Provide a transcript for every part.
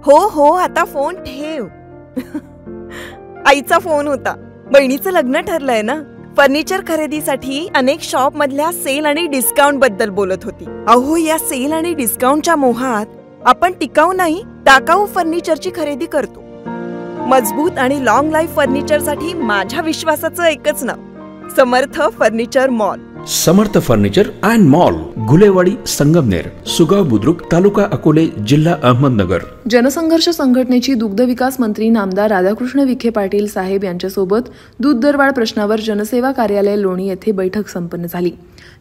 हो हो, आता फोन ठेव. आईचा फोन होता. बहिणीचं लग्न ठरलंय ना. फर्निचर खरेदीसाठी अनेक शॉप मधल्या सेल आणि डिस्काउंट बद्दल बोलत होती. अहो, या सेल आणि डिस्काउंटच्या मोहात आपण टिकाऊ नाही, टाकाऊ फर्निचरची खरेदी करतो. मजबूत आणि लॉंग लाईफ फर्निचरसाठी माझ्या विश्वासाचं एकच नाव, Samarth furniture mall. Samarth furniture and mall, Gulewadi, Sangamner, Sugaon Budruk, taluka Akole, जिल्हा अहमदनगर. जनसंघर्ष संघटनेची दुग्ध विकास मंत्री नामदार राधाकृष्ण विखे पाटील साहेब यांच्यासोबत दूध दरवाढ प्रश्नावर जनसेवा कार्यालय लोणी येथे बैठक संपन्न झाली.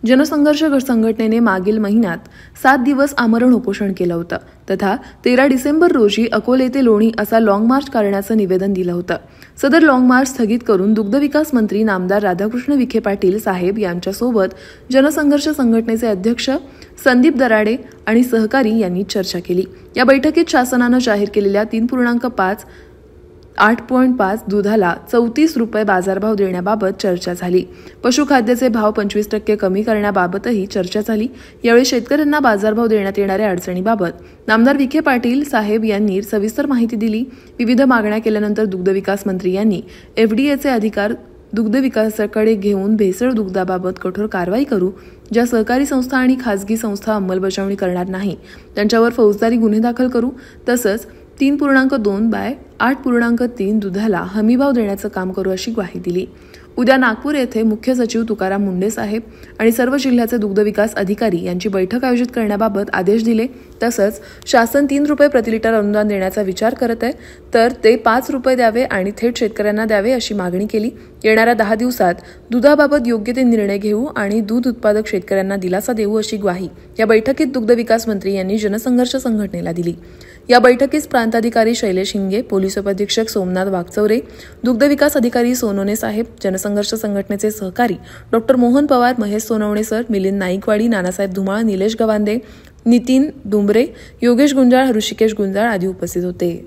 जनसंघर्ष संघटनेने मागील महिन्यात 7 दिवस आमरण उपोषण केलं होतं तथा 13 डिसेंबर रोजी अकोले ते लोणी असा लॉंग मार्च करण्याचं निवेदन दिलं होतं. सदर लॉंग मार्च स्थगित करून दुग्ध विकास मंत्री नामदार राधाकृष्ण विखे पाटील साहेब यांच्यासोबत जनसंघर्ष संघटनेचे अध्यक्ष संदीप दराडे आणि सहकारी यांनी चर्चा केली. या बैठकीत शासनानं जाहीर केलेल्या 3.8.5 दुधाला 34 रुपये बाजारभाव देण्याबाबत चर्चा झाली. पशुखाद्याचे भाव 25% कमी करण्याबाबतही चर्चा झाली. यावेळी शेतकऱ्यांना बाजारभाव देण्यात येणाऱ्या अडचणीबाबत नामदार विखे पाटील साहेब यांनी सविस्तर माहिती दिली. विविध मागण्या केल्यानंतर दुग्ध विकास मंत्री यांनी FDAचे अधिकार दुग्ध विकासाकडे घेऊन भेसळ दुग्धाबाबत कठोर कारवाई करू. ज्या सहकारी संस्था आणि खासगी संस्था अंमलबजावणी करणार नाही त्यांच्यावर फौजदारी गुन्हे दाखल करू. तसंच 3.2/8.3 दुधाला हमीभाव देण्याचं काम करू अशी ग्वाही दिली. उद्या नागपूर येथे मुख्य सचिव तुकाराम मुंडे साहेब आणि सर्व जिल्ह्याचे दुग्ध विकास अधिकारी यांची बैठक आयोजित करण्याबाबत आदेश दिले. तसंच शासन 3 रुपये प्रति लिटर अनुदान देण्याचा विचार करत आहे, तर ते 5 रुपये द्यावे आणि थेट शेतकऱ्यांना द्यावे अशी मागणी केली. येणाऱ्या 10 दिवसात दुधाबाबत योग्य ते निर्णय घेऊ आणि दूध उत्पादक शेतकऱ्यांना दिलासा देऊ अशी ग्वाही या बैठकीत दुग्ध विकास मंत्री यांनी जनसंघर्ष संघटनेला दिली. या बैठकीस प्रांताधिकारी शैलेश हिंगे, पोलीस उपअधीक्षक सोमनाथ वागचौरे, दुग्ध विकास अधिकारी सोनोने साहेब, जनसंघर्ष संघटनेचे सहकारी डॉक्टर मोहन पवार, महेश सोनवणे सर, मिलिंद नाईकवाडी, नानासाहेब धुमाळ, निलेश गवांदे, नितीन डुंबरे, योगेश गुंजाळ, ऋषिकेश गुंजाळ आदी उपस्थित होते.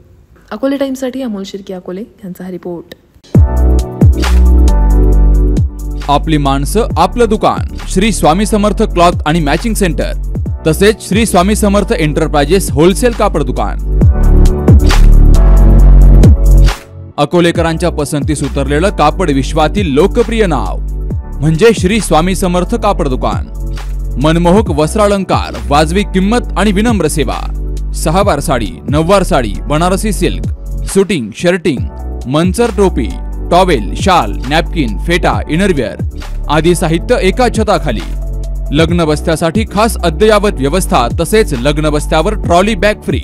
अकोले टाइम्ससाठी अमोल शिर्के अकोले यांचा हा रिपोर्ट. आपली माणसं, आपलं दुकान, श्री स्वामी समर्थ क्लॉथ आणि मॅचिंग सेंटर, तसेच श्री स्वामी समर्थ एंटरप्राइजेस होलसेल कापड दुकान. अकोलेकरांच्या पसंतीस उतरलेलं कापड विश्वातील लोकप्रिय नाव म्हणजे श्री स्वामी समर्थ कापड दुकान. मनमोहक वस्त्रालंकार, वाजवी किंमत आणि विनम्र सेवा. 6 वार साडी, 9 वार sari, Banarasi silk, suiting, shirting, Manchar टोपी, टॉवेल, शाल, नॅपकिन, फेटा, इनरवेअर आदी साहित्य एका छताखाली. लग्न बस्त्यासाठी खास अद्ययावत व्यवस्था, तसेच लग्न बस्त्यावर ट्रॉली बॅग फ्री.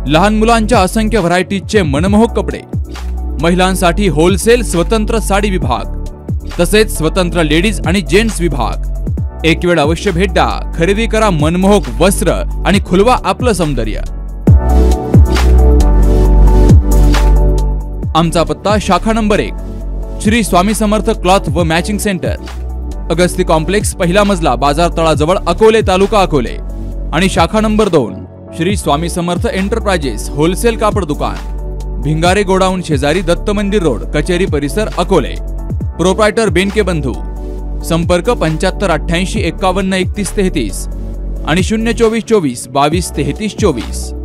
लहान मुलांच्या असंख्य व्हरायटीजचे मनमोहक कपडे. महिलांसाठी होलसेल स्वतंत्र साडी विभाग, तसेच स्वतंत्र लेडीज आणि जेंट्स विभाग. एक वेळ अवश्य भेट द्या. खरेदी करा मनमोहक वस्त्र आणि खुलवा आपलं सौंदर्य. आमचा पत्ता शाखा नंबर 1, श्री स्वामी समर्थ क्लॉथ व मॅचिंग सेंटर, अगस्ती कॉम्प्लेक्स, पहिला मजला, बाजार तळाजवळ, अकोले, तालुका अकोले. आणि शाखा number 2, Shri Swami Samarth enterprises wholesale कापड दुकान, भिंगारे गोडाऊन शेजारी, दत्त मंदिर रोड, कचेरी परिसर, अकोले. प्रोप्रायटर बेनके बंधू. संपर्क 7588 51 31 33 आणि 024 24 22 33 24.